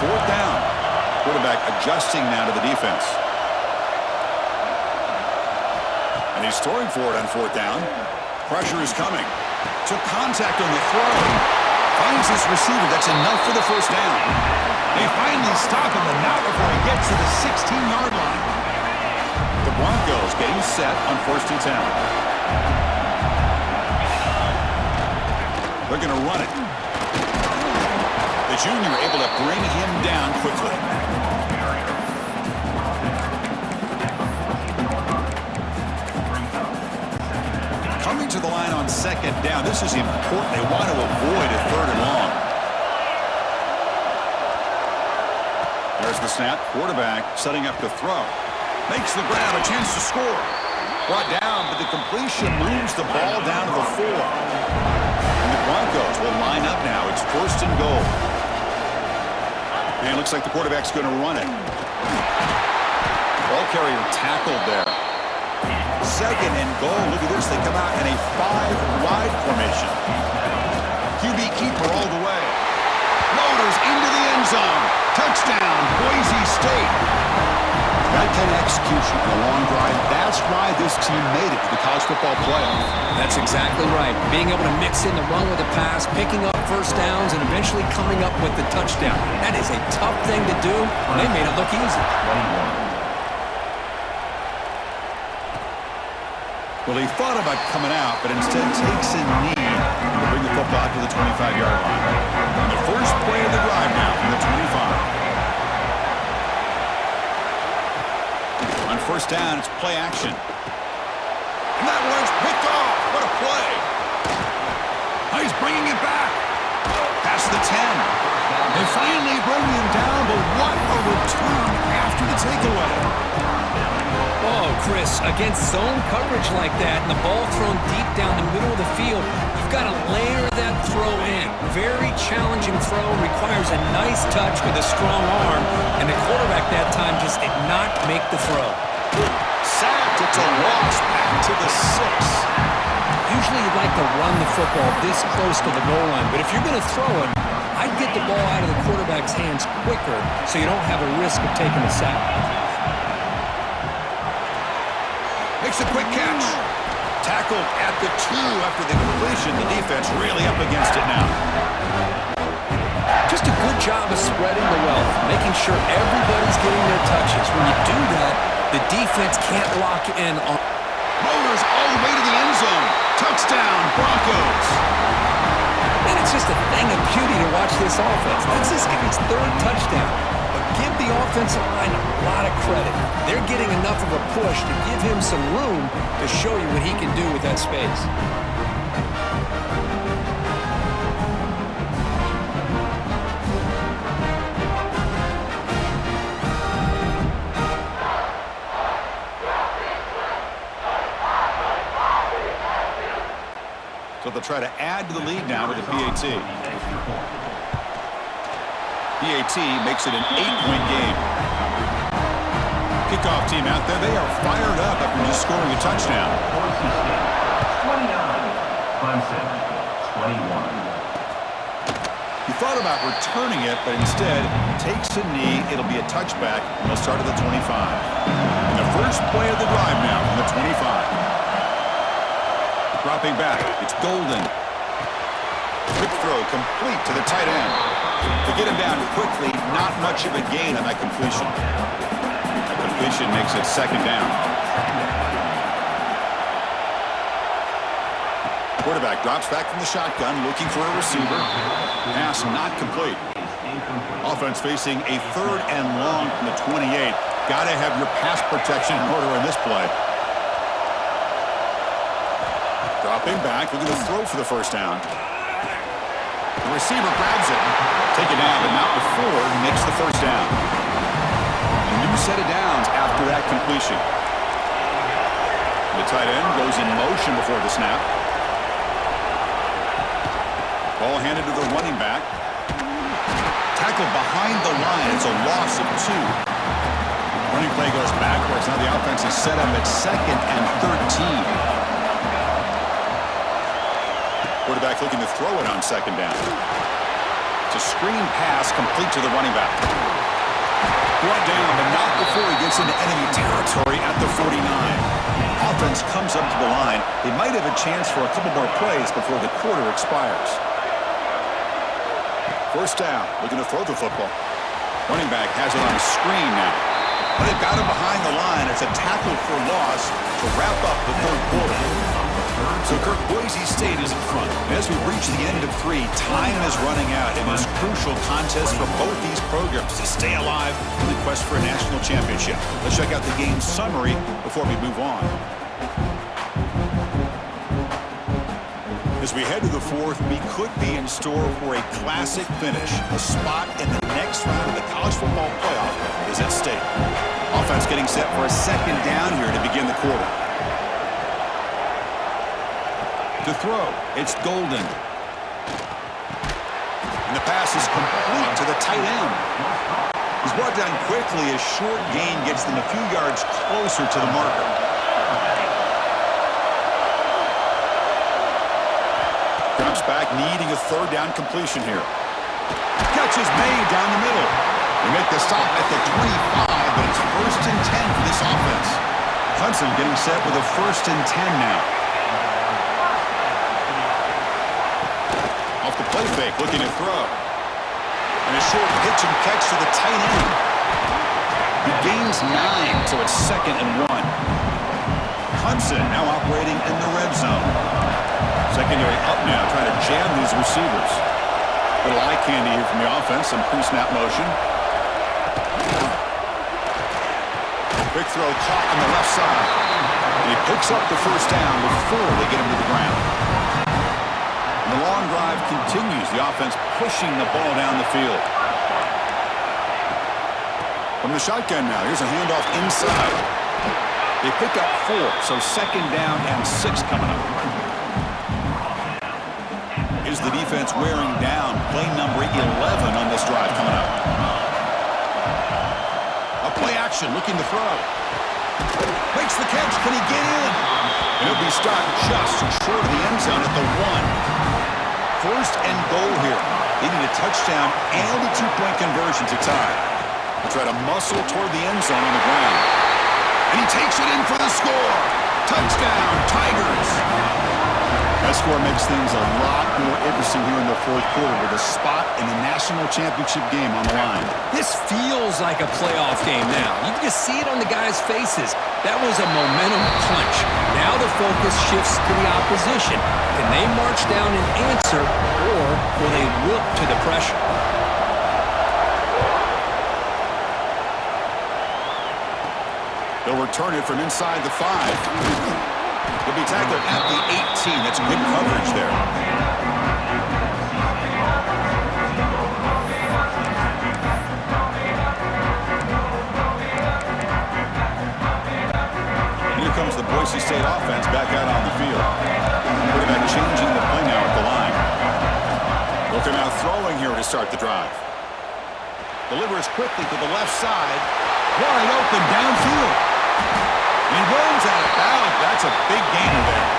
fourth down. Quarterback adjusting now to the defense. And he's throwing for it on fourth down. Pressure is coming. Took contact on the throw. Finds his receiver. That's enough for the first down. They finally stop him, but not before he gets to the 16-yard line. The Broncos getting set on 1st and 10. They're going to run it. The junior able to bring him down quickly. Coming to the line on 2nd down. This is important. They want to avoid a 3rd and long. There's the snap. Quarterback setting up the throw. Makes the grab. A chance to score. Brought down, but the completion moves the ball down to the 4. And the Broncos will line up now. It's 1st and goal. And it looks like the quarterback's going to run it. Ball carrier tackled there. 2nd and goal. Look at this. They come out in a 5-wide formation. QB keeper all the way. Motors into the end zone. Touchdown, Boise State. That kind of execution in a long drive, that's why this team made it to the college football playoff. That's exactly right. Being able to mix in the run with the pass, picking up first downs, and eventually coming up with the touchdown. That is a tough thing to do, and they made it look easy. Well, he thought about coming out, but instead takes a knee to bring the football to the 25-yard line. And the first play of the drive now from the 25. On 1st down, it's play action. And that one's picked off. What a play. Oh, he's bringing it back. Past the 10. They finally bring him down, but what a return after the takeaway. Oh, Chris, against zone coverage like that and the ball thrown deep down the middle of the field, you've got to layer that throw in. Very challenging throw, requires a nice touch with a strong arm, and the quarterback that time just did not make the throw. Sacked, it's a loss back to the 6. Usually you'd like to run the football this close to the goal line, but if you're going to throw it, I'd get the ball out of the quarterback's hands quicker so you don't have a risk of taking a sack. Makes a quick catch. Tackled at the 2 after the completion. The defense really up against it now. Just a good job of spreading the wealth, making sure everybody's getting their touches. When you do that, the defense can't lock in on. Motors all the way to the end zone. Touchdown, Broncos. Man, it's just a thing of beauty to watch this offense. That's this guy's 3rd touchdown. But give the offensive line a lot of credit. They're getting enough of a push to give him some room to show you what he can do with that space. So they'll try to add to the lead now with a PAT. PAT makes it an 8-point game. Kickoff team out there. They are fired up after just scoring a touchdown. 29, Clemson, 21. He thought about returning it, but instead takes a knee. It'll be a touchback, and they'll start at the 25. And the first play of the drive now from the 25. Dropping back, it's Golden. Quick throw, complete to the tight end. To get him down quickly, not much of a gain on that completion. That completion makes it 2nd down. Quarterback drops back from the shotgun, looking for a receiver. Pass not complete. Offense facing a 3rd and long from the 28. Got to have your pass protection in order in this play. Dropping back, looking to throw for the first down. The receiver grabs it. Take it down, but not before he makes the first down. A new set of downs after that completion. The tight end goes in motion before the snap. Ball handed to the running back. Tackled behind the line. It's a loss of 2. Running play goes backwards. Now the offense is set up at 2nd and 13. Quarterback looking to throw it on 2nd down. To a screen pass complete to the running back. Brought down, but not before he gets into enemy territory at the 49. Offense comes up to the line. They might have a chance for a couple more plays before the quarter expires. First down, looking to throw the football. Running back has it on a screen now. But they've got him behind the line. It's a tackle for loss to wrap up the third quarter. So, Kirk, Boise State is in front. As we reach the end of 3, time is running out in this crucial contest for both these programs to stay alive in the quest for a national championship. Let's check out the game summary before we move on. As we head to the fourth, we could be in store for a classic finish. A spot in the next round of the college football playoff is at stake. Offense getting set for a second down here to begin the quarter. To throw, it's Golden. And the pass is complete to the tight end. He's brought down quickly as short gain gets them a few yards closer to the marker. Drops back, needing a third down completion here. Catch is made down the middle. They make the stop at the 25, but it's 1st and 10 for this offense. Clemson getting set with a 1st and 10 now. Off the play fake, looking to throw. And a short pitch and catch to the tight end. He gains 9, so it's 2nd and 1. Clemson now operating in the red zone. Secondary up now, trying to jam these receivers. Little eye candy here from the offense, some pre-snap motion. Quick throw caught on the left side. And he picks up the first down before they get him to the ground. And the long drive continues, the offense pushing the ball down the field. From the shotgun now, here's a handoff inside. They pick up 4, so 2nd down and 6 coming up. Is the defense wearing down? Play number 11 on this drive coming up. A play action, looking to throw. Makes the catch. Can he get in? And he'll be stopped just short of the end zone at the 1. 1st and goal here. They need a touchdown and a 2-point conversion to tie. They'll try to muscle toward the end zone on the ground. And he takes it in for the score. Touchdown, Tigers. That score makes things a lot more interesting here in the fourth quarter with a spot in the national championship game on the line. This feels like a playoff game now. You can just see it on the guys' faces. That was a momentum punch. Now the focus shifts to the opposition. Can they march down and answer, or will they wilt to the pressure? They'll return it from inside the 5. He'll be tackled at the 18. That's good coverage there. And here comes the Boise State offense back out on the field. Quarterback changing the play now at the line. Looking now throwing here to start the drive. Delivers quickly to the left side. Wide open downfield. He runs out of bounds. That's a big gainer there.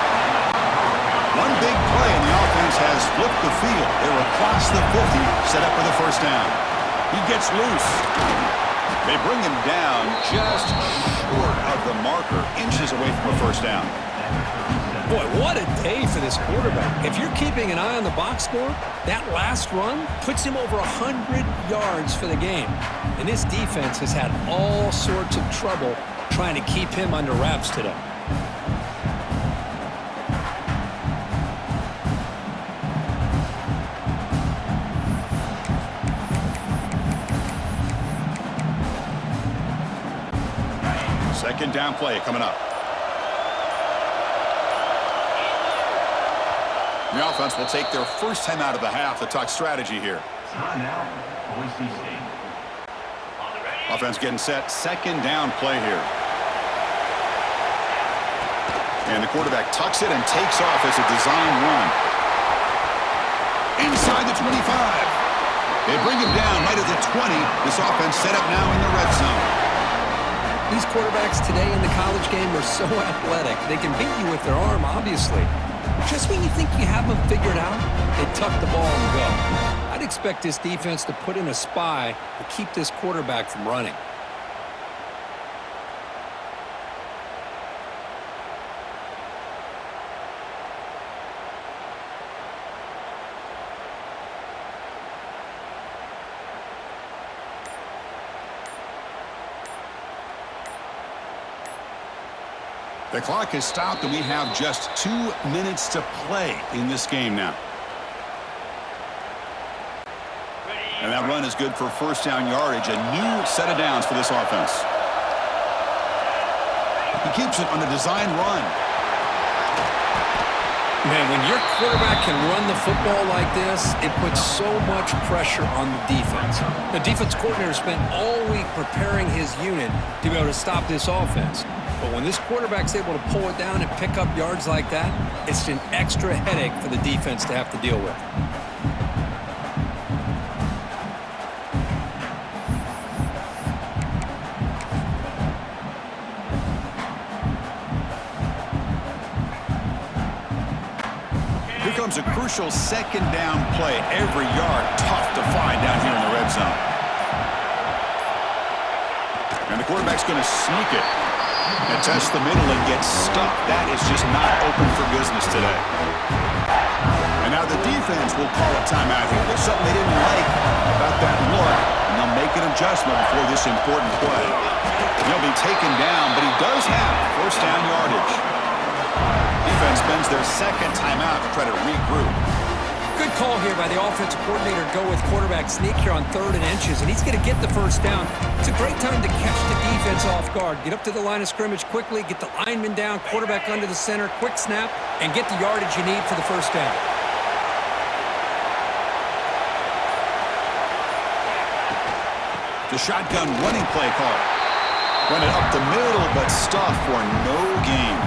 One big play, and the offense has flipped the field. They're across the 50, set up for the first down. He gets loose. They bring him down just short of the marker, inches away from a first down. Boy, what a day for this quarterback. If you're keeping an eye on the box score, that last run puts him over 100 yards for the game. And this defense has had all sorts of trouble trying to keep him under wraps today. Second down play coming up. The offense will take their first time out of the half to talk strategy here. Now, Boise State. Offense getting set. Second down play here. And the quarterback tucks it and takes off as a design run. Inside the 25. They bring him down right at the 20. This offense set up now in the red zone. These quarterbacks today in the college game are so athletic. They can beat you with their arm, obviously. Just when you think you have them figured out, they tuck the ball and go. I'd expect this defense to put in a spy to keep this quarterback from running. The clock has stopped, and we have just 2 minutes to play in this game now. And that run is good for first down yardage, a new set of downs for this offense. He keeps it on the design run. Man, when your quarterback can run the football like this, it puts so much pressure on the defense. The defense coordinator spent all week preparing his unit to be able to stop this offense. But when this quarterback's able to pull it down and pick up yards like that, it's an extra headache for the defense to have to deal with. Here comes a crucial second down play. Every yard tough to find down here in the red zone. And the quarterback's going to sneak it. And test the middle and get stuck. That is just not open for business today. And now the defense will call a timeout here. There's something they didn't like about that look, and they'll make an adjustment before this important play. He'll be taken down, but he does have first down yardage. Defense spends their second timeout to try to regroup. Good call here by the offensive coordinator to go with quarterback sneak here on 3rd and inches, and he's going to get the first down. It's a great time to catch the defense off guard. Get up to the line of scrimmage quickly, get the lineman down, quarterback under the center, quick snap, and get the yardage you need for the first down. The shotgun running play call. Run it up the middle, but stuffed for no gain.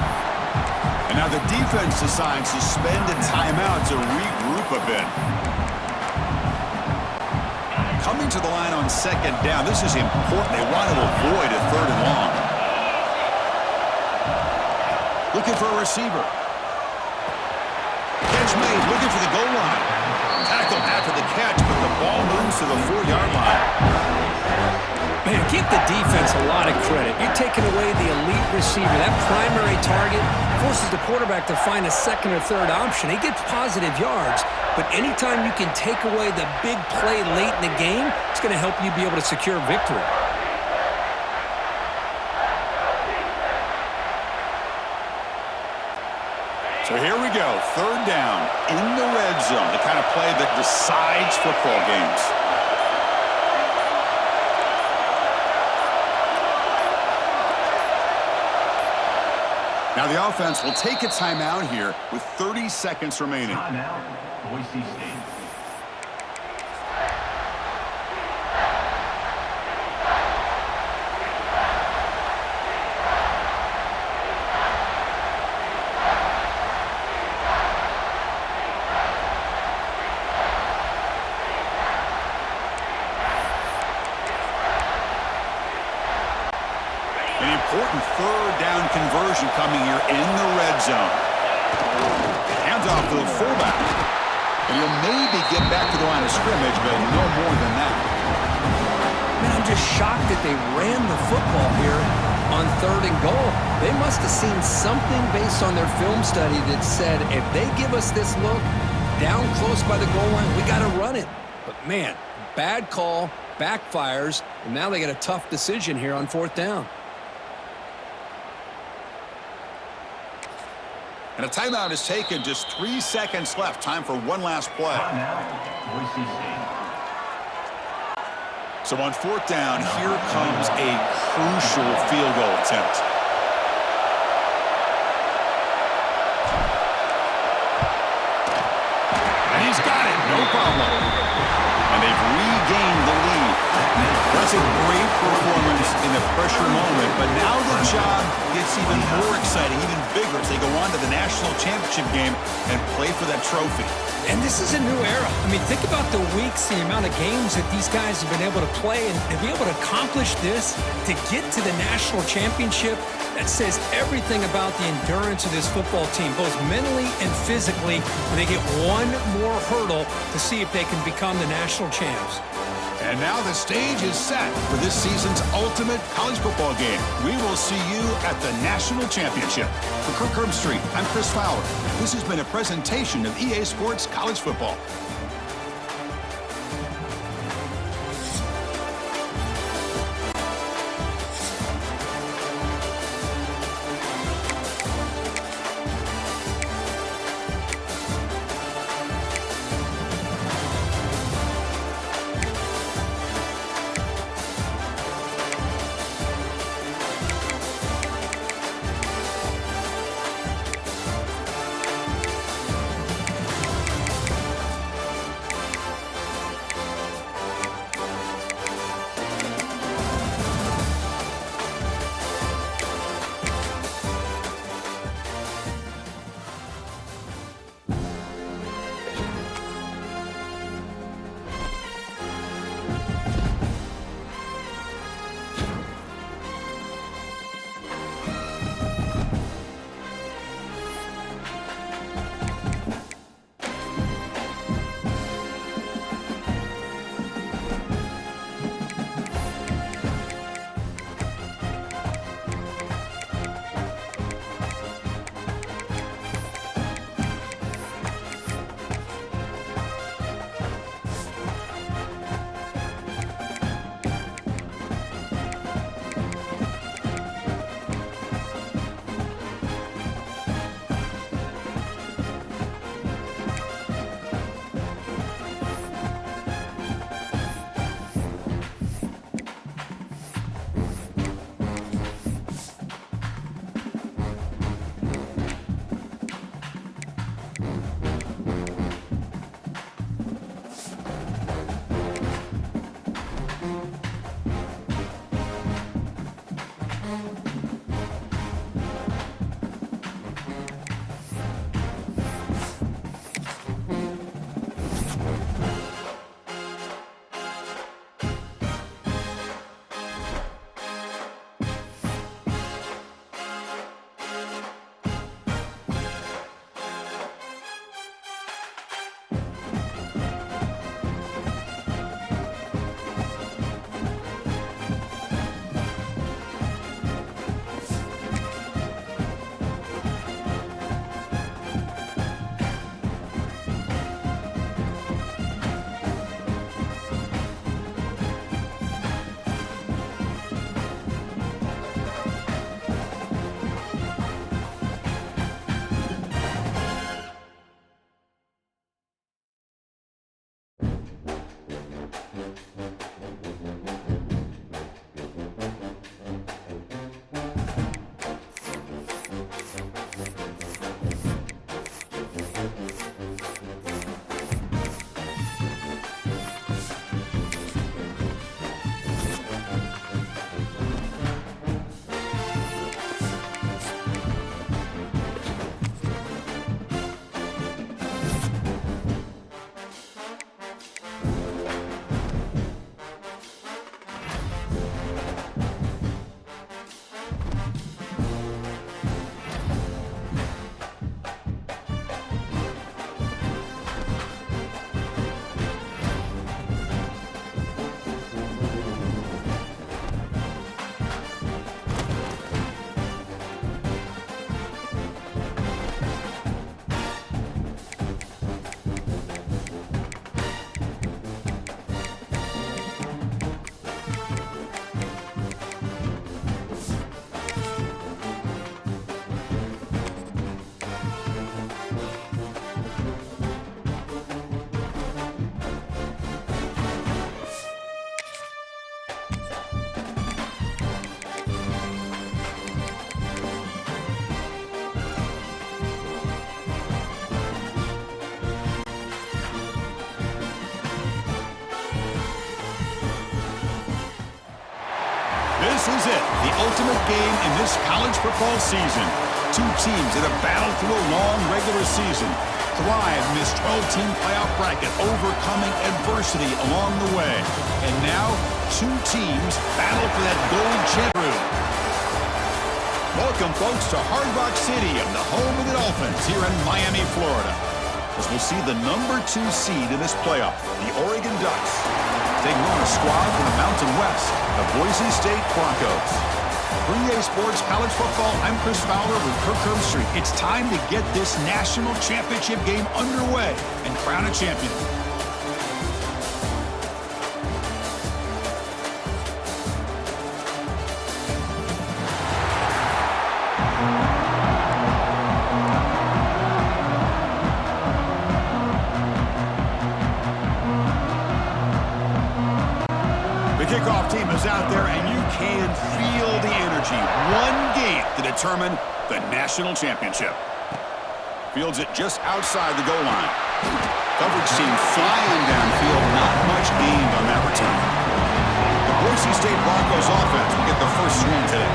And now the defense decides to spend a timeout to regroup a bit. Coming to the line on second down, this is important. They want to avoid a 3rd and long. Looking for a receiver. Catch made, looking for the goal line. Tackle after the catch, but the ball moves to the 4-yard line. Man, give the defense a lot of credit. You're taking away the elite receiver. That primary target forces the quarterback to find a second or third option. He gets positive yards, but anytime you can take away the big play late in the game, it's going to help you be able to secure victory. So here we go, 3rd down in the red zone, the kind of play that decides football games. Now the offense will take a timeout here with 30 seconds remaining. Timeout, Boise State. Important 3rd down conversion coming here in the red zone. Hands off to the fullback. And he'll maybe get back to the line of scrimmage, but no more than that. Man, I'm just shocked that they ran the football here on 3rd and goal. They must have seen something based on their film study that said, if they give us this look down close by the goal line, we got to run it. But man, bad call, backfires, and now they got a tough decision here on 4th down. And a timeout is taken. Just 3 seconds left. Time for one last play. Timeout, Boise State. So on 4th down, here comes a crucial field goal attempt. And he's got it. No problem. And they've regained the lead. That's a great performance in a pressure moment, but now the job gets even more exciting, even bigger as they go on to the national championship game and play for that trophy. And this is a new era. I mean, think about the weeks, the amount of games that these guys have been able to play, and to be able to accomplish this, to get to the national championship, that says everything about the endurance of this football team, both mentally and physically, when they get one more hurdle to see if they can become the national champs. And now the stage is set for this season's ultimate college football game. We will see you at the national championship. For Kirk Herbstreit, I'm Chris Fowler. This has been a presentation of EA Sports College Football. This is it, the ultimate game in this college football season. Two teams that have battled through a long regular season, thrive in this 12-team playoff bracket, overcoming adversity along the way. And now, two teams battle for that gold champion. Welcome, folks, to Hard Rock Stadium, the home of the Dolphins here in Miami, Florida, as we'll see the number 2 seed in this playoff, the Oregon Ducks, taking on a squad from the Mountain West, the Boise State Broncos. For EA Sports College Football, I'm Chris Fowler with Kirk Herbstreit. It's time to get this national championship game underway and crown a champion. The kickoff team is out there, and you can feel the energy. One game to determine the national championship. Fields it just outside the goal line. Coverage team flying downfield, not much gained on that return. The Boise State Broncos offense will get the first swing today.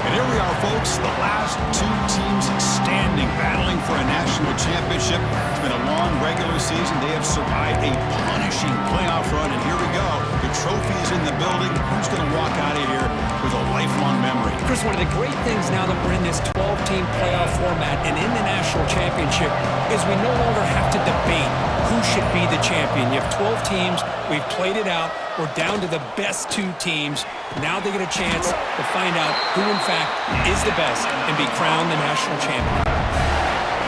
And here we are, folks, the last two teams standing, battling for a national championship. It's been a long regular season. They have survived a punishing playoff run, and here we go. The trophy is in the building. Who's going to walk out of here with a lifelong memory? Chris, one of the great things now that we're in this 12-team playoff format and in the national championship is we no longer have to debate who should be the champion. You have 12 teams. We've played it out. We're down to the best 2 teams. Now they get a chance to find out who, in fact, is the best and be crowned the national champion.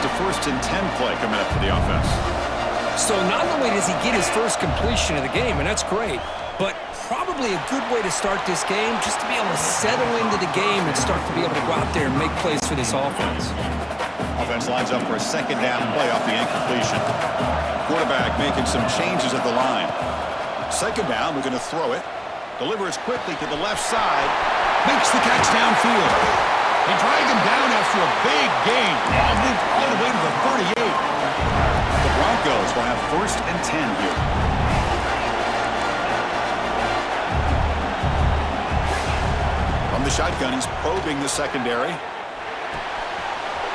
The 1st and 10 play coming up for the offense. So not only does he get his first completion of the game, and that's great, but probably a good way to start this game just to be able to settle into the game and start to be able to go out there and make plays for this offense. Offense lines up for a 2nd down play off the incompletion. Quarterback making some changes at the line. 2nd down, we're going to throw it. Delivers quickly to the left side. Makes the catch downfield. They drag him down after a big gain. Moved all the way to the 38. The Broncos will have 1st and 10 here. From the shotgun, he's probing the secondary.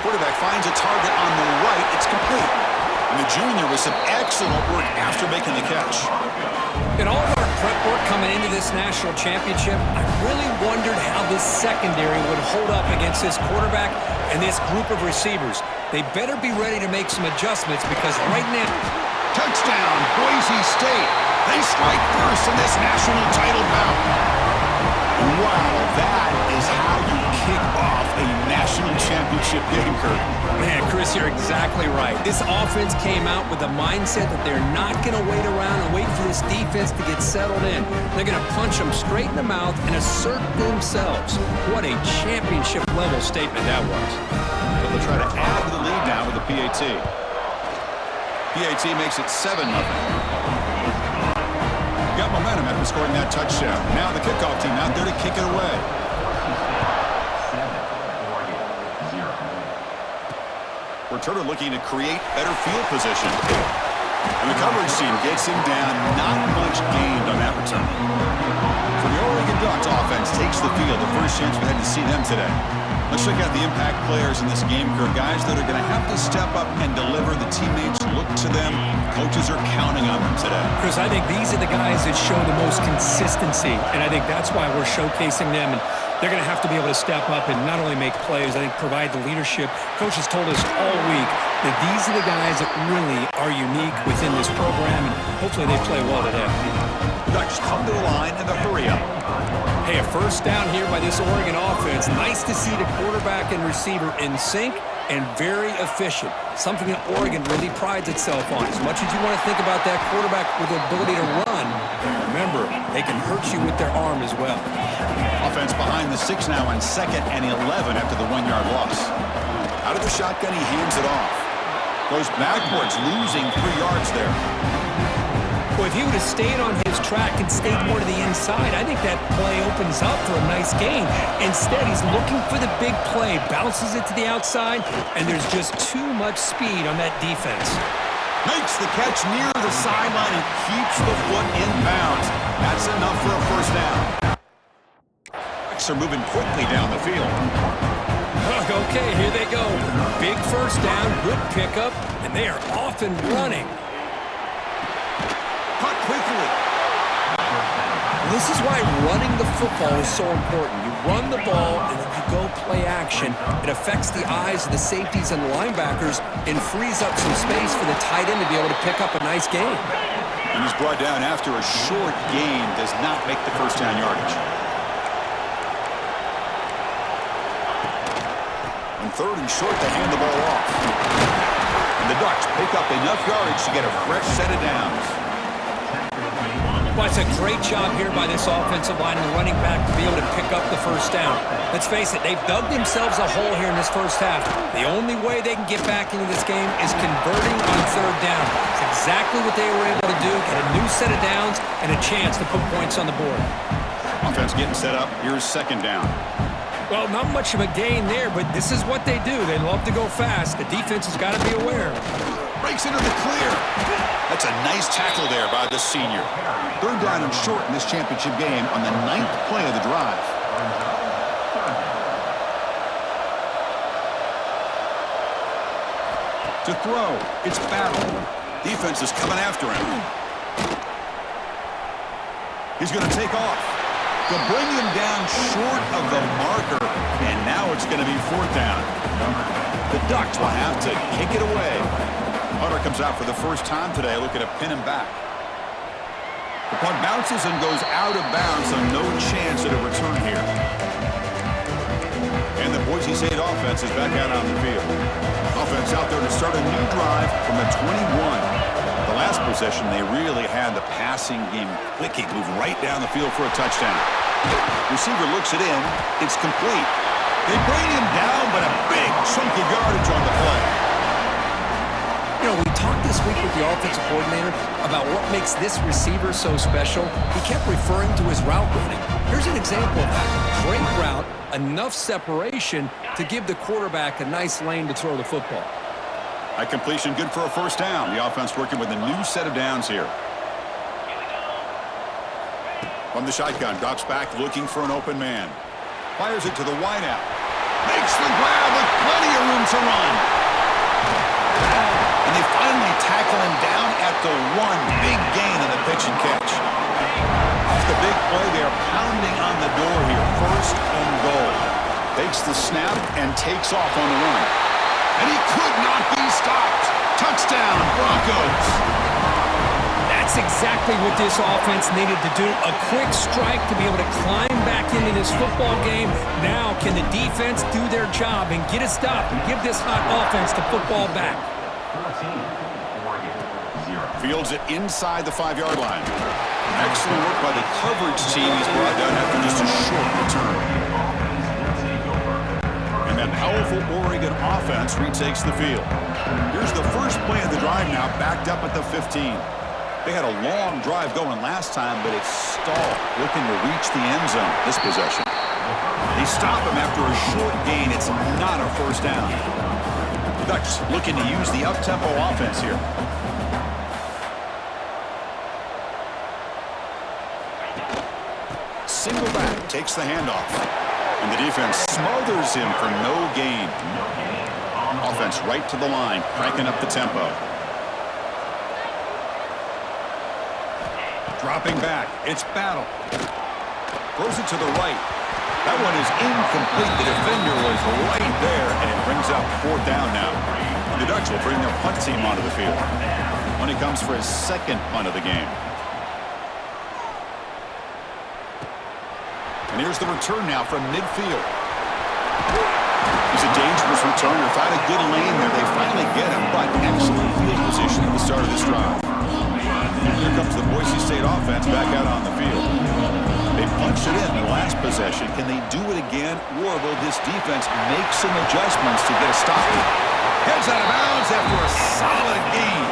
Quarterback finds a target on the right. It's complete. And the junior with some excellent work after making the catch. In all of our prep work coming into this national championship, I really wondered how this secondary would hold up against this quarterback and this group of receivers. They better be ready to make some adjustments because right now... Touchdown, Boise State. They strike first in this national title bout. Wow, that is how you kick off a national championship game, Kirk. Man, Chris, you're exactly right. This offense came out with the mindset that they're not going to wait around and wait for this defense to get settled in. They're going to punch them straight in the mouth and assert themselves. What a championship-level statement that was. So they'll try to add to the lead now with the PAT. PAT makes it 7-0. Got momentum after scoring that touchdown. Now the kickoff team out there to kick it away. Returner looking to create better field position. And the coverage team gets him down. Not much gained on that return. So the Oregon Ducks offense takes the field. The first chance we had to see them today. Let's check out the impact players in this game, Kirk. Guys that are going to have to step up and deliver. The teammates look to them. Coaches are counting on them today. Chris, I think these are the guys that show the most consistency, and I think that's why we're showcasing them. And they're going to have to be able to step up and not only make plays, I think provide the leadership. Coach has told us all week that these are the guys that really are unique within this program, and hopefully they play well today. Ducks come to the line in the hurry up. Hey, a first down here by this Oregon offense. Nice to see the quarterback and receiver in sync and very efficient. Something that Oregon really prides itself on. As much as you want to think about that quarterback with the ability to run, remember, they can hurt you with their arm as well. Offense behind the 6 now on 2nd and 11 after the 1-yard loss. Out of the shotgun, he hands it off. Goes backwards, losing 3 yards there. Well, if he would have stayed on his track and stayed more to the inside, I think that play opens up for a nice gain. Instead, he's looking for the big play, bounces it to the outside, and there's just too much speed on that defense. Makes the catch near the sideline and keeps the foot in bounds. That's enough for a first down. Bucs are moving quickly down the field. Okay, here they go. Big first down, good pickup, and they are off and running. Cut quickly. This is why running the football is so important. You run the ball, and then you go play action. It affects the eyes of the safeties and the linebackers and frees up some space for the tight end to be able to pick up a nice gain. And he's brought down after a short gain, does not make the first down yardage. On third and short, they hand the ball off. And the Ducks pick up enough yardage to get a fresh set of downs. Well, it's a great job here by this offensive line and the running back to be able to pick up the first down. Let's face it, they've dug themselves a hole here in this first half. The only way they can get back into this game is converting on third down. It's exactly what they were able to do, get a new set of downs and a chance to put points on the board. Offense getting set up. Here's second down. Well, not much of a gain there, but this is what they do. They love to go fast. The defense has got to be aware. Breaks into the clear. That's a nice tackle there by the senior. Third down and short in this championship game on the 9th play of the drive. To throw, it's Battle. Defense is coming after him. He's going to take off. They'll bring him down short of the marker, and now it's going to be fourth down. The Ducks will have to kick it away. Hunter comes out for the first time today, looking to pin him back. The punt bounces and goes out of bounds, so no chance at a return here. And the Boise State offense is back out on the field. Offense out there to start a new drive from the 21. The last possession, they really had the passing game clicking, move right down the field for a touchdown. Receiver looks it in. It's complete. They bring him down, but a big chunk of yardage on the play. You know, we talked this week with the offensive coordinator about what makes this receiver so special. He kept referring to his route running. Here's an example of that. Great route, enough separation to give the quarterback a nice lane to throw the football. At completion, good for a first down. The offense working with a new set of downs here. From the shotgun, drops back looking for an open man. Fires it to the wideout. Makes the grab with plenty of room to run. And they finally tackle him down at the one. Big gain in the pitch and catch. Off the big play, they are pounding on the door here. First and goal. Takes the snap and takes off on the run. And he could not be stopped. Touchdown, Broncos. That's exactly what this offense needed to do. A quick strike to be able to climb back into this football game. Now can the defense do their job and get a stop and give this hot offense the football back? 14, Oregon, 0. Fields it inside the 5-yard line. Excellent work by the coverage team. He's brought down after just a short return. And that powerful Oregon offense retakes the field. Here's the first play of the drive now, backed up at the 15. They had a long drive going last time, but it's stalled, looking to reach the end zone this possession. They stop him after a short gain. It's not a first down. The Ducks looking to use the up-tempo offense here. Single back takes the handoff. And the defense smothers him for no gain. Offense right to the line, cranking up the tempo. Dropping back, it's Battle. Throws it to the right. That one is incomplete. The defender was right there, and it brings up fourth down now. And the Ducks will bring their punt team onto the field. When he comes for his second punt of the game. And here's the return now from midfield. He's a dangerous returner. Found a good lane there. They finally get him, but excellent field position at the start of this drive. Here comes the Boise State offense back out on the field. They punched it in the last possession. Can they do it again, or will this defense make some adjustments to get a stop here? Heads out of bounds after a solid gain.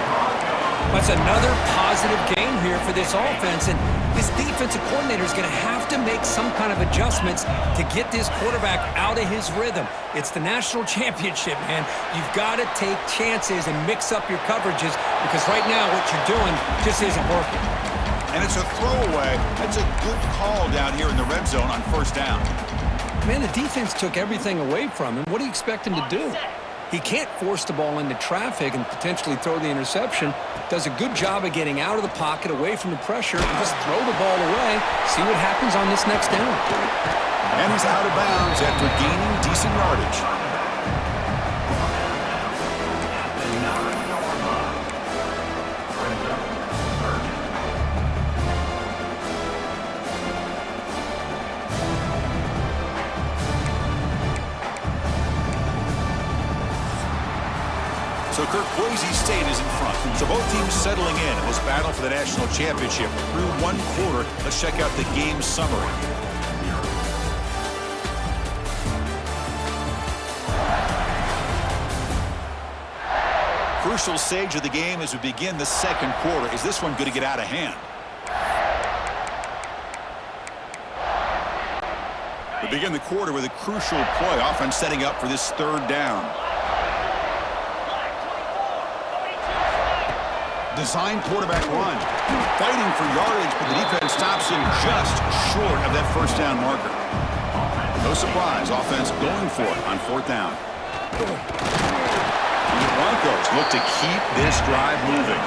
That's another positive game here for this offense, and this defensive coordinator is going to have to make some kind of adjustments to get this quarterback out of his rhythm. It's the national championship, man. You've got to take chances and mix up your coverages because right now what you're doing just isn't working. And it's a throwaway. That's a good call down here in the red zone on first down. Man, the defense took everything away from him. What do you expect him to do? He can't force the ball into traffic and potentially throw the interception. Does a good job of getting out of the pocket, away from the pressure, and just throw the ball away. See what happens on this next down. And he's out of bounds after gaining decent yardage. So Kirk, Boise State is in front. So both teams settling in in this battle for the national championship. Through one quarter, let's check out the game summary. Crucial stage of the game as we begin the second quarter. Is this one going to get out of hand? We begin the quarter with a crucial play. Offense setting up for this third down. Design quarterback run. Fighting for yardage, but the defense stops him just short of that first down marker. No surprise, offense going for it on fourth down. The Broncos look to keep this drive moving.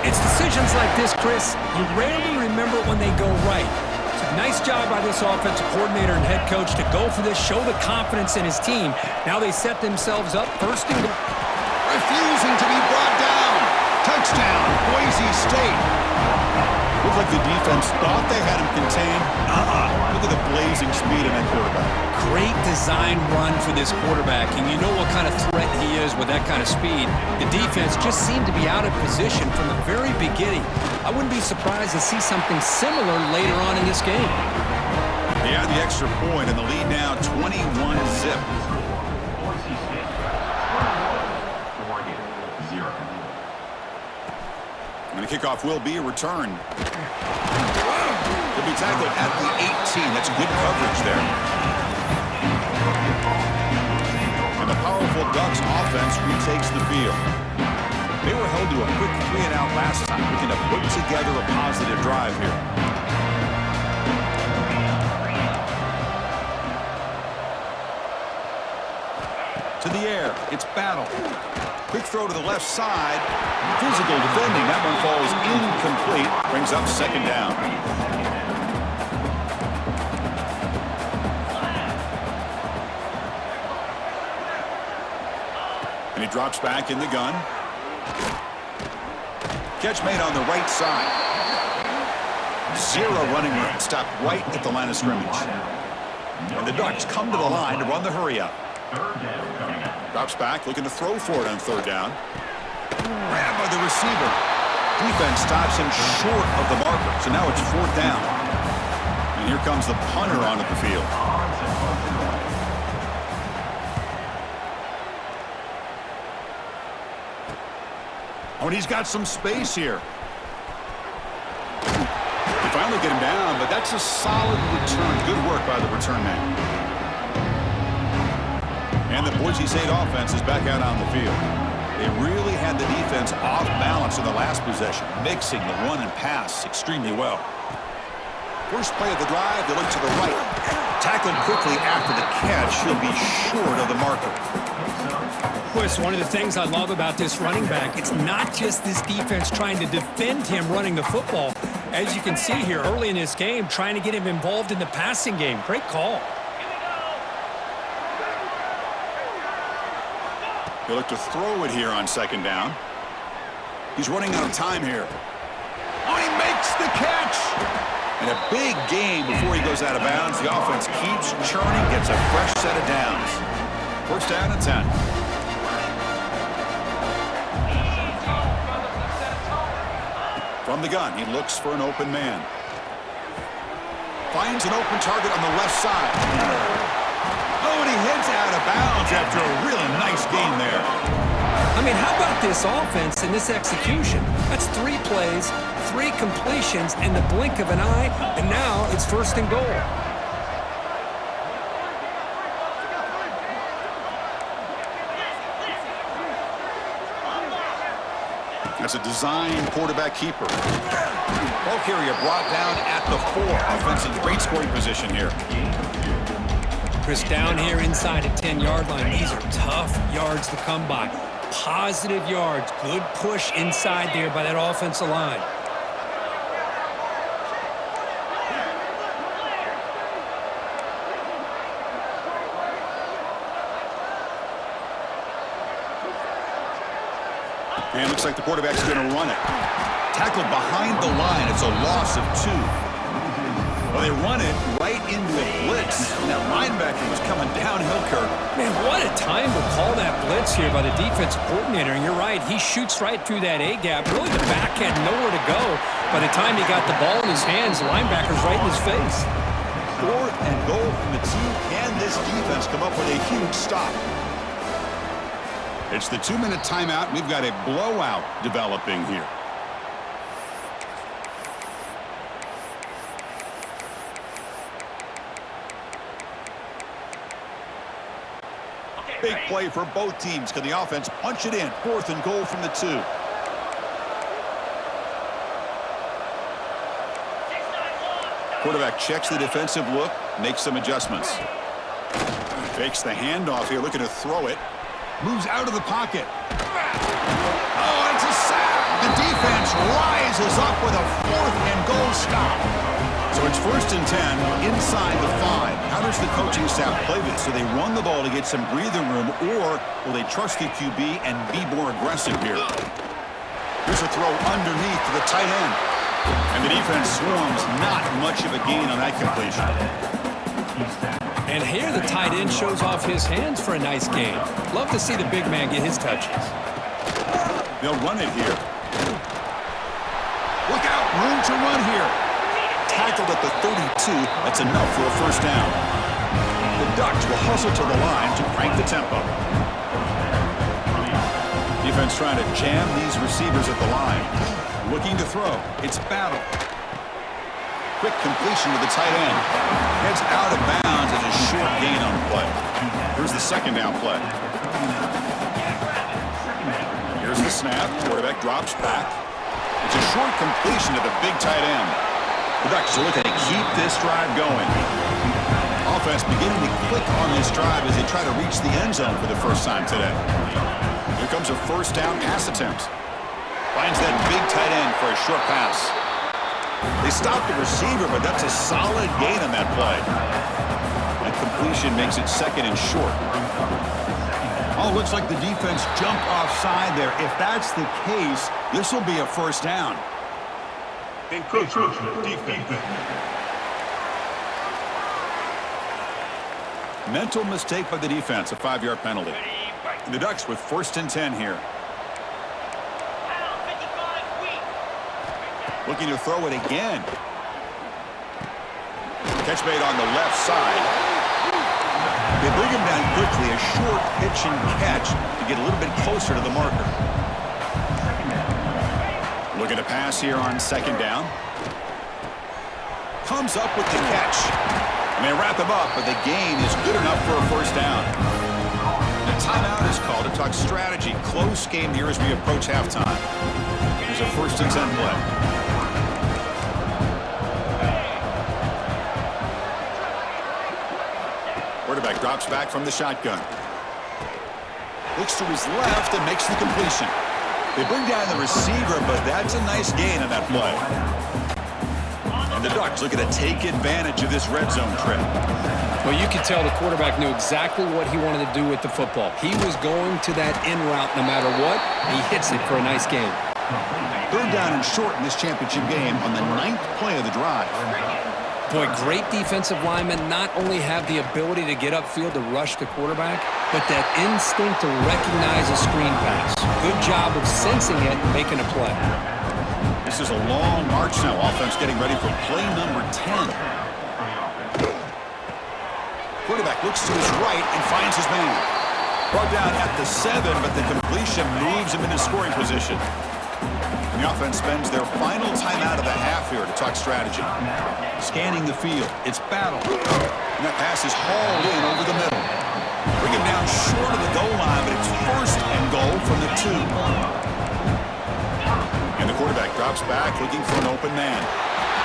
It's decisions like this, Chris, you rarely remember when they go right. It's a nice job by this offensive coordinator and head coach to go for this, show the confidence in his team. Now they set themselves up first and goal. Refusing to be brought down. Touchdown, Boise State. Looked like the defense thought they had him contained. Look at the blazing speed of that quarterback. Great design run for this quarterback, and you know what kind of threat he is with that kind of speed. The defense just seemed to be out of position from the very beginning. I wouldn't be surprised to see something similar later on in this game. They add the extra point, and the lead now 21-zip. And the kickoff will be a return. He'll be tackled at the 18. That's good coverage there. And the powerful Ducks offense retakes the field. They were held to a quick 3-and-out last time, looking to put together a positive drive here. To the air, it's Battle. Quick throw to the left side. Physical defending. That one falls incomplete. Brings up second down. And he drops back in the gun. Catch made on the right side. Zero running room. Stopped right at the line of scrimmage. And the Ducks come to the line to run the hurry up. Drops back, looking to throw for it on third down. Grabbed by the receiver. Defense stops him short of the marker, so now it's fourth down. And here comes the punter onto the field. Oh, and he's got some space here. They finally get him down, but that's a solid return. Good work by the return man. And the Boise State offense is back out on the field. They really had the defense off balance in the last possession, mixing the run and pass extremely well. First play of the drive, they look to the right. Tackled quickly after the catch. He'll be short of the marker. Chris, one of the things I love about this running back, it's not just this defense trying to defend him running the football. As you can see here early in this game, trying to get him involved in the passing game. Great call. He'll look to throw it here on second down. He's running out of time here. Oh, he makes the catch! And a big gain before he goes out of bounds. The offense keeps churning, gets a fresh set of downs. First down and 10. From the gun, he looks for an open man. Finds an open target on the left side. Oh, and he heads out of bounds after a really nice game there. I mean, how about this offense and this execution? That's 3 plays, 3 completions in the blink of an eye, and now it's first and goal. That's a design quarterback keeper. Ball carrier brought down at the 4. Offense in great scoring position here. Chris, down here inside the 10-yard line, these are tough yards to come by. Positive yards, good push inside there by that offensive line. And it looks like the quarterback's going to run it. Tackled behind the line. It's a loss of 2. Well, they run it right into a blitz, and that linebacker was coming downhill, Kirk. Man, what a time to call that blitz here by the defensive coordinator. And you're right, he shoots right through that A-gap. Really, the back had nowhere to go. By the time he got the ball in his hands, the linebacker's right in his face. 4th and goal from the 2. Can this defense come up with a huge stop? It's the 2-minute timeout. We've got a blowout developing here. Big play for both teams. Can the offense punch it in? 4th and goal from the 2. Quarterback checks the defensive look, makes some adjustments. Fakes the handoff here, looking to throw it. Moves out of the pocket. Oh, it's a sack. The defense rises up with a 4th and goal stop. So it's 1st and 10 inside the 5. How does the coaching staff play this? Do they run the ball to get some breathing room, or will they trust the QB and be more aggressive here? Here's a throw underneath to the tight end. And the defense swarms. Not much of a gain on that completion. And here the tight end shows off his hands for a nice gain. Love to see the big man get his touches. They'll run it here. Look out, room to run here. Tackled at the 32. That's enough for a 1st down. The Ducks will hustle to the line to crank the tempo. Defense trying to jam these receivers at the line. Looking to throw. It's Battle. Quick completion to the tight end. Heads out of bounds as a short gain on the play. Here's the 2nd down play. Here's the snap. Quarterback drops back. It's a short completion to the big tight end. The Ducks are looking to keep this drive going. Offense beginning to click on this drive as they try to reach the end zone for the first time today. Here comes a 1st down pass attempt. Finds that big tight end for a short pass. They stopped the receiver, but that's a solid gain on that play. That completion makes it 2nd and short. Oh, looks like the defense jumped offside there. If that's the case, this will be a 1st down. Mental mistake by the defense, a 5-yard penalty. The Ducks with 1st and 10 here. Looking to throw it again. Catch made on the left side. They bring him down quickly, a short pitch and catch to get a little bit closer to the marker. Looking to pass here on 2nd down. Comes up with the catch. And they wrap him up, but the gain is good enough for a 1st down. The timeout is called to talk strategy. Close game here as we approach halftime. Here's a 1st and 10 play. Quarterback drops back from the shotgun. Looks to his left and makes the completion. They bring down the receiver, but that's a nice gain on that play. And the Ducks looking to take advantage of this red zone trip. Well, you could tell the quarterback knew exactly what he wanted to do with the football. He was going to that in route no matter what. He hits it for a nice gain. 3rd down and short in this championship game on the 9th play of the drive. Boy, great defensive linemen not only have the ability to get upfield to rush the quarterback, but that instinct to recognize a screen pass. Good job of sensing it and making a play. This is a long march now. Offense getting ready for play number 10. Quarterback looks to his right and finds his man. Brought down at the 7, but the completion moves him into scoring position. And the offense spends their final timeout of the half here to talk strategy. Scanning the field. It's Battle. And that pass is hauled in over the middle. Bring him down short of the goal line, but it's 1st and goal from the 2. And the quarterback drops back looking for an open man.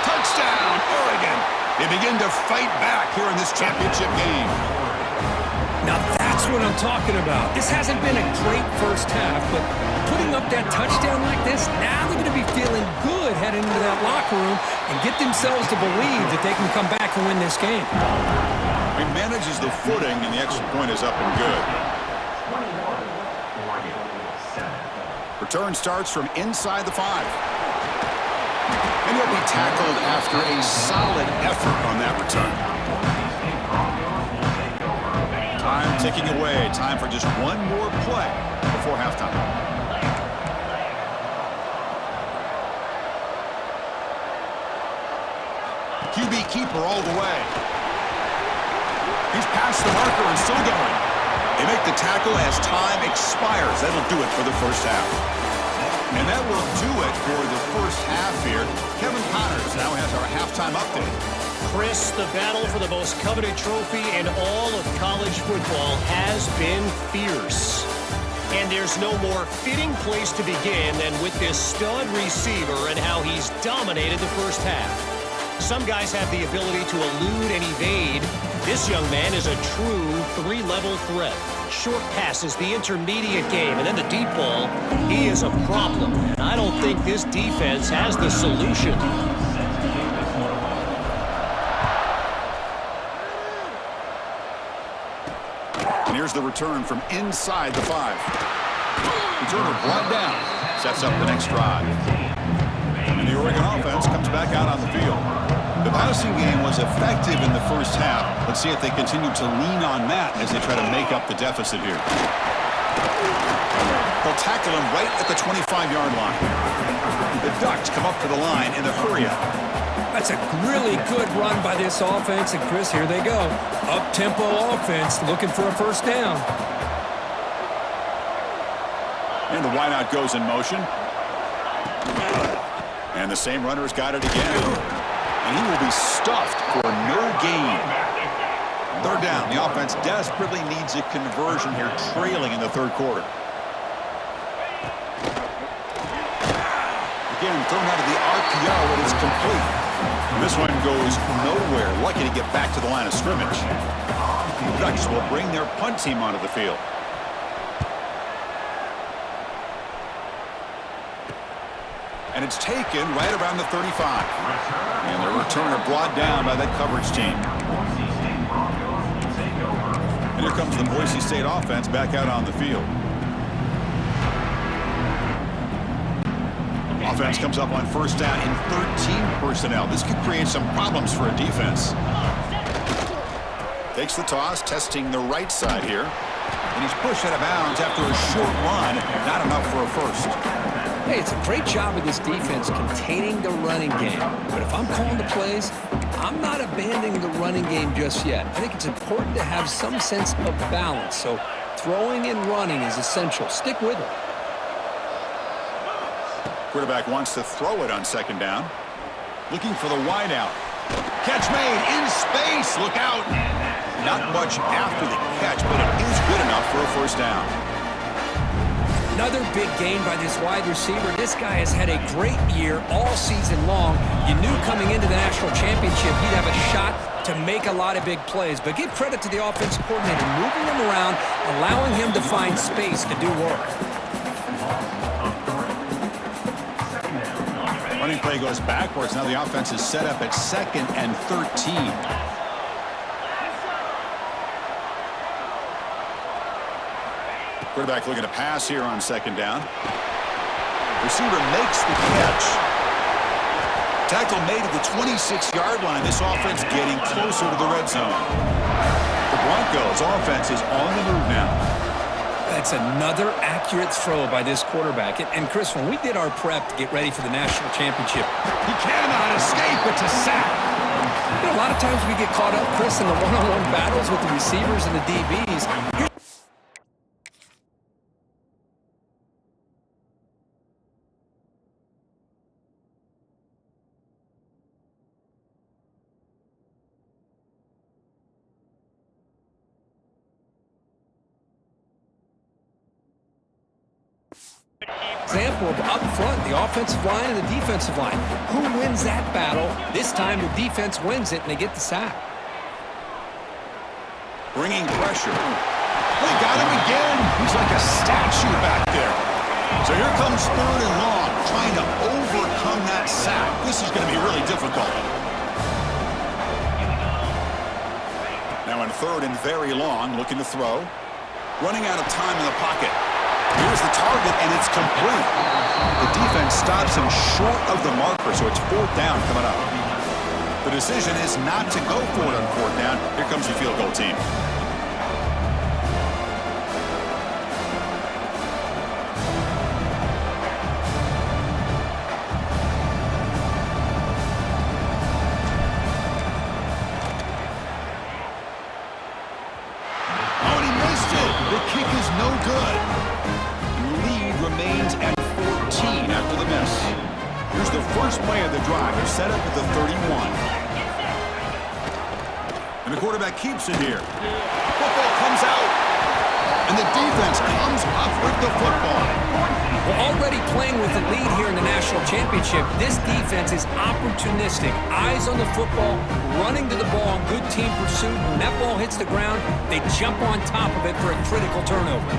Touchdown, Oregon! They begin to fight back here in this championship game. Now that's what I'm talking about. This hasn't been a great first half, but putting up that touchdown like this, now they're going to be feeling good heading into that locker room and get themselves to believe that they can come back and win this game. He manages the footing, and the extra point is up and good. 21, Oregon, 7. Return starts from inside the 5. And he'll be tackled after a solid effort on that return. Time ticking away. Time for just one more play before halftime. QB keeper all the way. He's past the marker and still going. They make the tackle as time expires. That'll do it for the first half. And that will do it for the first half here. Kevin Connors now has our halftime update. Chris, the battle for the most coveted trophy in all of college football has been fierce. And there's no more fitting place to begin than with this stud receiver and how he's dominated the first half. Some guys have the ability to elude and evade. This young man is a true three-level threat. Short passes, the intermediate game, and then the deep ball. He is a problem, and I don't think this defense has the solution. And here's the return from inside the 5. Returner brought down. Sets up the next drive. And the Oregon offense comes back out on the field. The passing game was effective in the first half. Let's see if they continue to lean on that as they try to make up the deficit here. They'll tackle him right at the 25-yard line. The Ducks come up to the line in a hurry-up. That's a really good run by this offense, and Chris, here they go. Up-tempo offense looking for a first down. And the wideout goes in motion. And the same runner's got it again. And he will be stuffed for no gain. Third down. The offense desperately needs a conversion here, trailing in the third quarter. Again, thrown out of the RPO, and it's complete. And this one goes nowhere. Lucky to get back to the line of scrimmage. The Ducks will bring their punt team onto the field. And it's taken right around the 35. And the returner brought down by that coverage team. And here comes the Boise State offense back out on the field. Offense comes up on first down in 13 personnel. This could create some problems for a defense. Takes the toss, testing the right side here. And he's pushed out of bounds after a short run. Not enough for a first. Hey, it's a great job of this defense containing the running game. But if I'm calling the plays, I'm not abandoning the running game just yet. I think it's important to have some sense of balance. So throwing and running is essential. Stick with it. Quarterback wants to throw it on second down. Looking for the wideout. Catch made in space. Look out. Not much after the catch, but it is good enough for a first down. Another big gain by this wide receiver. This guy has had a great year all season long. You knew coming into the national championship he'd have a shot to make a lot of big plays. But give credit to the offensive coordinator, moving him around, allowing him to find space to do work. Running play goes backwards. Now the offense is set up at 2nd and 13. Quarterback looking to pass here on second down. Receiver makes the catch. Tackle made at the 26-yard line. This offense getting closer to the red zone. The Broncos offense is on the move now. That's another accurate throw by this quarterback. And Chris, when we did our prep to get ready for the national championship, He cannot escape. It's a sack. you know, a lot of times we get caught up, Chris, in the one-on-one battles with the receivers and the DBs. Example of up front, the offensive line and the defensive line. Who wins that battle? This time the defense wins it and they get the sack. Bringing pressure. They got him again. He's like a statue back there. So here comes 3rd and long, trying to overcome that sack. This is going to be really difficult. Now in 3rd and very long, looking to throw. Running out of time in the pocket. Here's the target, and it's complete. The defense stops him short of the marker, so it's 4th down coming up. The decision is not to go for it on 4th down. Here comes the field goal team. First play of the drive. They're set up at the 31. And the quarterback keeps it here. Football comes out. And the defense comes up with the football. Well, already playing with the lead here in the national championship, this defense is opportunistic. Eyes on the football, running to the ball, good team pursuit. When that ball hits the ground, they jump on top of it for a critical turnover.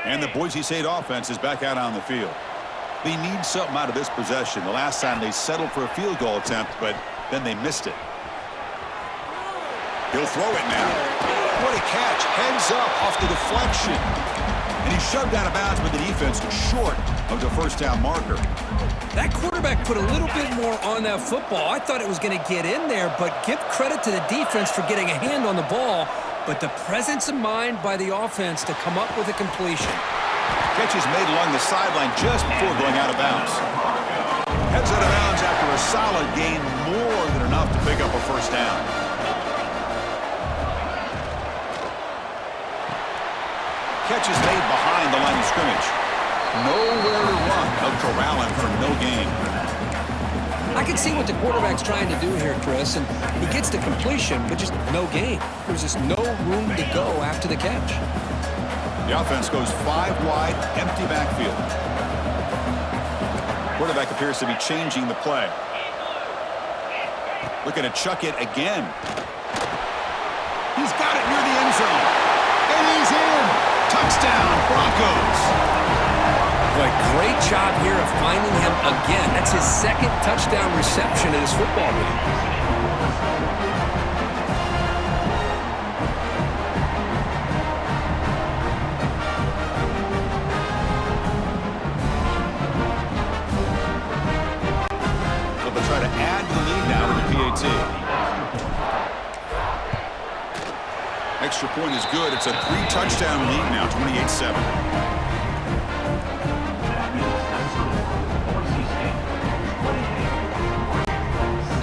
And the Boise State offense is back out on the field. They need something out of this possession. The last time they settled for a field goal attempt, but then they missed it. He'll throw it now. What a catch. Heads up off the deflection. And he's shoved out of bounds, but the defense short of the first down marker. That quarterback put a little bit more on that football. I thought it was going to get in there, but give credit to the defense for getting a hand on the ball. But the presence of mind by the offense to come up with a completion. Catch is made along the sideline just before going out of bounds. Heads out of bounds after a solid gain, more than enough to pick up a first down. Catch is made behind the line of scrimmage. Nowhere to run. They'll corral him for no gain. I can see what the quarterback's trying to do here, Chris, and he gets the completion, but just no gain. There's just no room to go after the catch. The offense goes 5 wide, empty backfield. Quarterback appears to be changing the play. Looking to chuck it again. He's got it near the end zone. And he's in. Touchdown, Broncos. Boy, great job here of finding him again. That's his 2nd touchdown reception in his football game. So they'll try to add to the lead now with the PAT. Extra point is good. It's a 3-touchdown lead now, 28-7.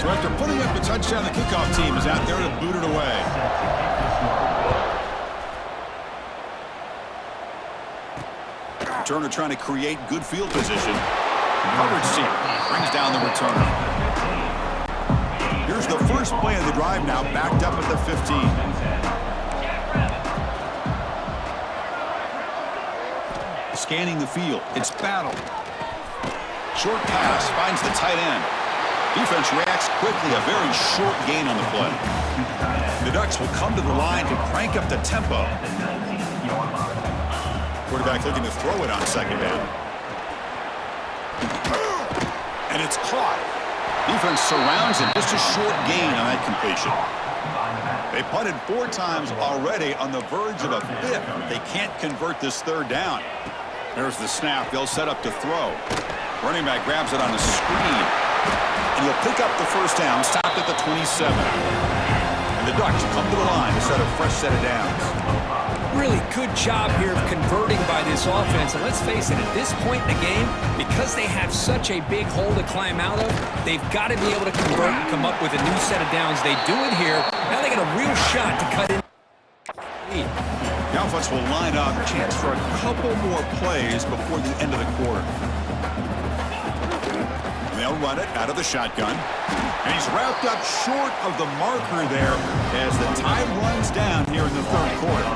So after putting up a touchdown, the kickoff team is out there to boot it away. Returner trying to create good field position. Coverage team brings down the returner. Here's the first play of the drive now, backed up at the 15. Scanning the field. It's Battle. Short pass finds the tight end. Defense reacts quickly, a very short gain on the play. The Ducks will come to the line to crank up the tempo. Quarterback looking to throw it on 2nd down. And it's caught. Defense surrounds him. Just a short gain on that completion. They punted 4 times already, on the verge of a 5th. They can't convert this 3rd down. There's the snap. They'll set up to throw. Running back grabs it on the screen. And he'll pick up the first down, stopped at the 27. And the Ducks come to the line to set a fresh set of downs. Really good job here of converting by this offense. And let's face it, at this point in the game, because they have such a big hole to climb out of, they've got to be able to convert and come up with a new set of downs. They do it here. Now they got a real shot to cut in. The offense will line up, chance for a couple more plays before the end of the quarter. they'll run it out of the shotgun. And he's wrapped up short of the marker there as the time runs down here in the third quarter.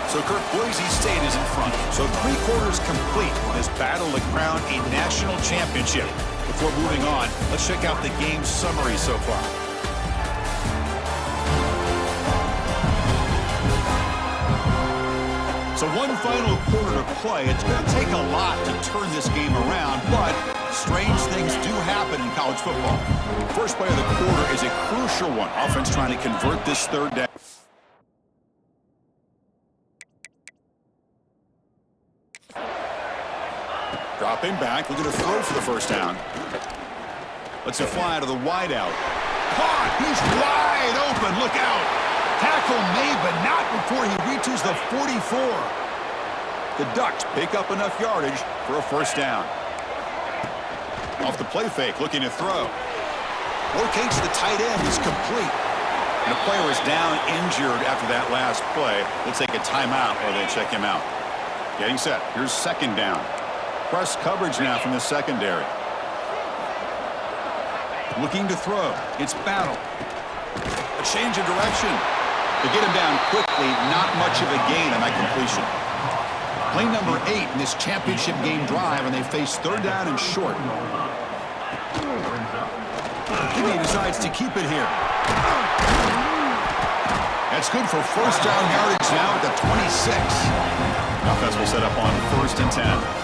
So, Kirk, Boise State is in front. So 3 quarters complete on this battle to crown a national championship. Before moving on, let's check out the game summary so far. So one final quarter to play. It's going to take a lot to turn this game around, but strange things do happen in college football. First play of the quarter is a crucial one. Offense trying to convert this third down. Dropping back, looking to throw for the first down. Lets it fly out of the wideout. Caught! He's wide open. Look out! Tackle made, but not before he reaches the 44. The Ducks pick up enough yardage for a first down. Off the play fake, looking to throw. Locates the tight end, is complete. And the player is down injured after that last play. They'll take a timeout or they check him out. Getting set. Here's second down. Press coverage now from the secondary. Looking to throw. It's Battle. A change of direction. They get him down quickly. Not much of a gain on that completion. Play number 8 in this championship game drive, and they face third down and short. Jimmy decides to keep it here. That's good for first down yardage now at the 26. Offense will set up on 1st and 10.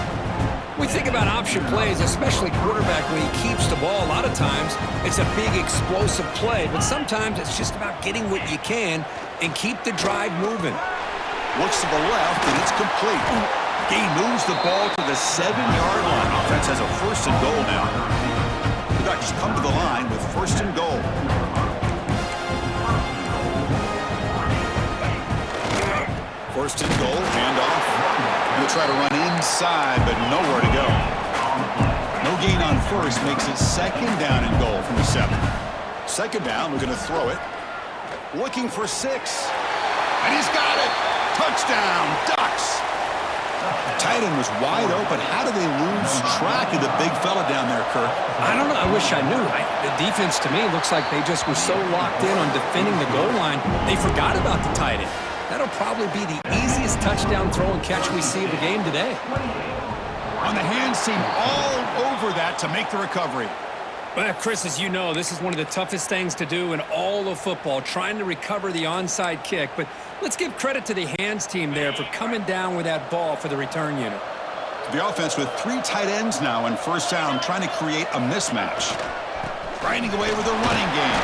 We think about option plays, especially quarterback when he keeps the ball. A lot of times, it's a big explosive play, but sometimes it's just about getting what you can and keep the drive moving. Looks to the left, and it's complete. He moves the ball to the 7-yard line. Offense has a 1st and goal now. The Ducks come to the line with 1st and goal. First and goal, handoff. He'll try to run inside, but nowhere to go. No gain on first makes it 2nd down and goal from the 7. 2nd down, we're going to throw it. Looking for 6. And he's got it! Touchdown, Ducks! Tight end was wide open. How do they lose track of the big fella down there, Kirk? I don't know. I wish I knew. The defense, to me, looks like they just were so locked in on defending the goal line, they forgot about the tight end. That'll probably be the easiest touchdown throw and catch we see of the game today. On the hands team all over that to make the recovery. Well, Chris, as you know, this is one of the toughest things to do in all of football, trying to recover the onside kick. But let's give credit to the hands team there for coming down with that ball for the return unit. The offense with 3 tight ends now in first down, trying to create a mismatch. Grinding away with a running game.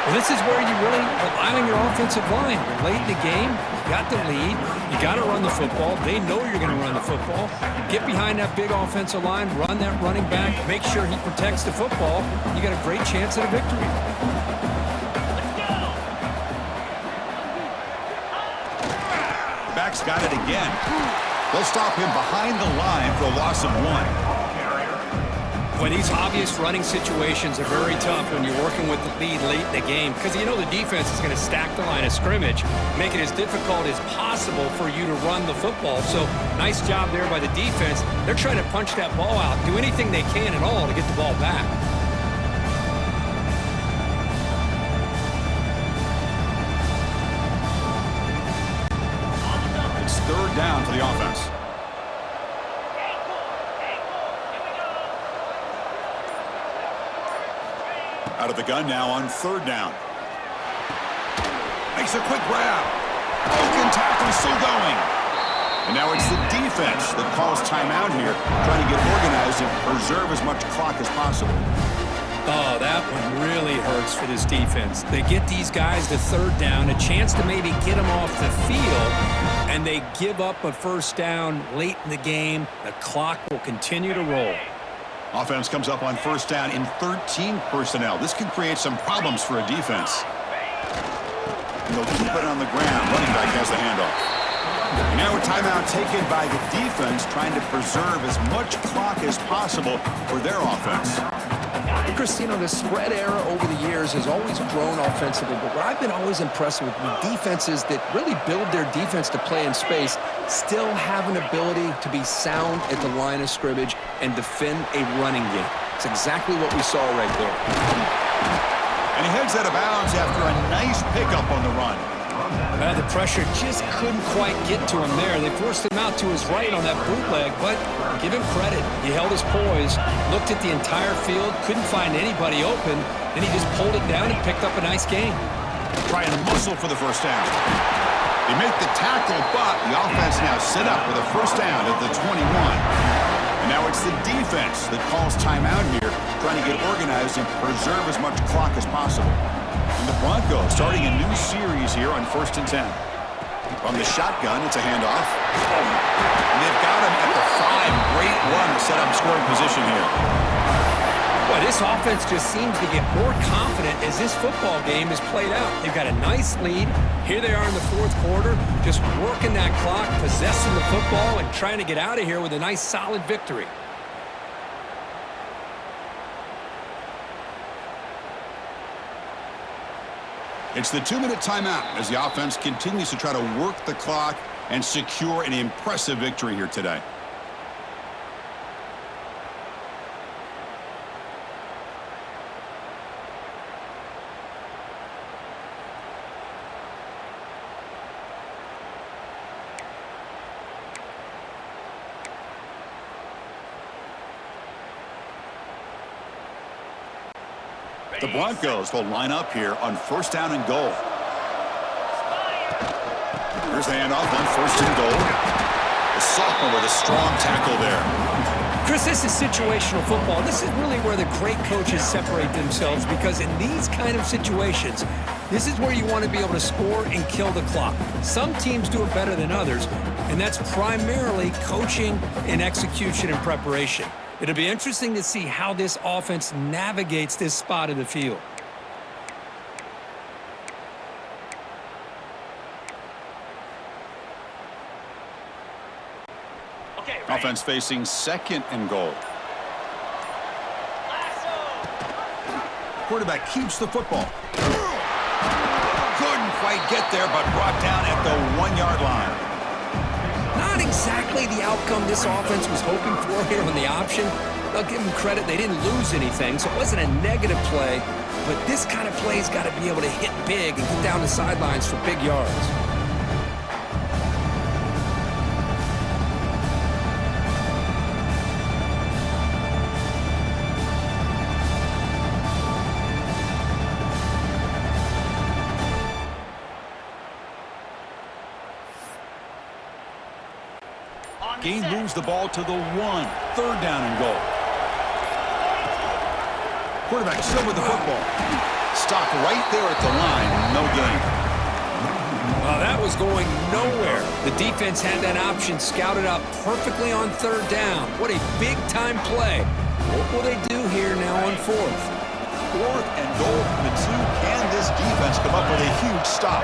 Well, this is where you really rely on your offensive line. You're late in the game. You got the lead. You got to run the football. They know you're going to run the football. Get behind that big offensive line. Run that running back. Make sure he protects the football. You got a great chance at a victory. The back's got it again. They'll stop him behind the line for a loss of 1. Well, these obvious running situations are very tough when you're working with the lead late in the game because you know the defense is going to stack the line of scrimmage, make it as difficult as possible for you to run the football. So nice job there by the defense. They're trying to punch that ball out, do anything they can at all to get the ball back. It's 3rd down for the offense. Out of the gun now on 3rd down. Makes a quick grab. Broken tackle still going. And now it's the defense that calls timeout here, trying to get organized and preserve as much clock as possible. Oh, that one really hurts for this defense. They get these guys to 3rd down, a chance to maybe get them off the field, and they give up a first down late in the game. The clock will continue to roll. Offense comes up on first down in 13 personnel. This can create some problems for a defense. And they'll keep it on the ground. Running back has the handoff. And now a timeout taken by the defense, trying to preserve as much clock as possible for their offense. Chris, the spread era over the years has always grown offensively, but what I've been always impressed with defenses that really build their defense to play in space still have an ability to be sound at the line of scrimmage and defend a running game. It's exactly what we saw right there. And he heads out of bounds after a nice pickup on the run. Well, the pressure just couldn't quite get to him there. They forced him out to his right on that bootleg, but give him credit. He held his poise, looked at the entire field, couldn't find anybody open, and he just pulled it down and picked up a nice gain. Trying to muscle for the first down. They make the tackle, but the offense now set up with a first down at the 21. And now it's the defense that calls timeout here, trying to get organized and preserve as much clock as possible. And the Broncos starting a new series here on 1st and 10. From the shotgun, it's a handoff. And they've got him at the 5. Great run to set up scoring position here. Well, this offense just seems to get more confident as this football game is played out. They've got a nice lead. Here they are in the 4th quarter, just working that clock, possessing the football, and trying to get out of here with a nice, solid victory. It's the 2-minute timeout as the offense continues to try to work the clock and secure an impressive victory here today. The Broncos will line up here on 1st down and goal. Here's the handoff on 1st and goal. The sophomore with a strong tackle there. Chris, this is situational football. This is really where the great coaches separate themselves, because in these kind of situations, this is where you want to be able to score and kill the clock. Some teams do it better than others, and that's primarily coaching and execution and preparation. It'll be interesting to see how this offense navigates this spot of the field. Okay, Offense facing 2nd and goal. Quarterback keeps the football. Couldn't quite get there, but brought down at the 1-yard line. Not exactly the outcome this offense was hoping for here on the option. I'll give them credit. They didn't lose anything, so it wasn't a negative play. But this kind of play's got to be able to hit big and get down the sidelines for big yards. Gain moves the ball to the 1. 3rd down and goal. Quarterback still with the football. Stopped right there at the line. No gain. Well, that was going nowhere. The defense had that option scouted up perfectly on 3rd down. What a big-time play. What will they do here now on 4th? 4th and goal from the 2. Can this defense come up with a huge stop?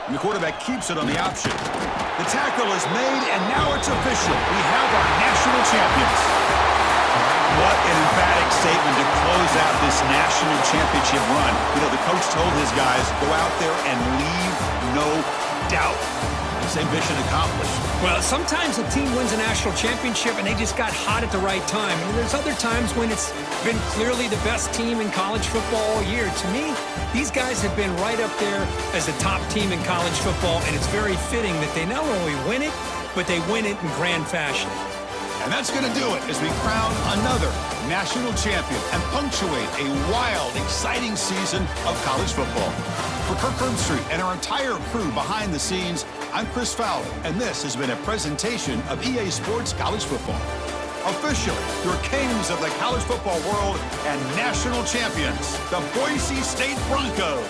And the quarterback keeps it on the option. The tackle is made, and now it's official. We have our national champions. What an emphatic statement to close out this national championship run. The coach told his guys, go out there and leave no doubt. Same mission accomplished. Well, sometimes a team wins a national championship and they just got hot at the right time. And there's other times when it's been clearly the best team in college football all year. To me, these guys have been right up there as the top team in college football, and it's very fitting that they not only win it, but they win it in grand fashion. And that's going to do it as we crown another national champion and punctuate a wild, exciting season of college football. For Kirk Herbstreit and our entire crew behind the scenes, I'm Chris Fowler, and this has been a presentation of EA Sports College Football. Officially, your kings of the college football world and national champions, the Boise State Broncos.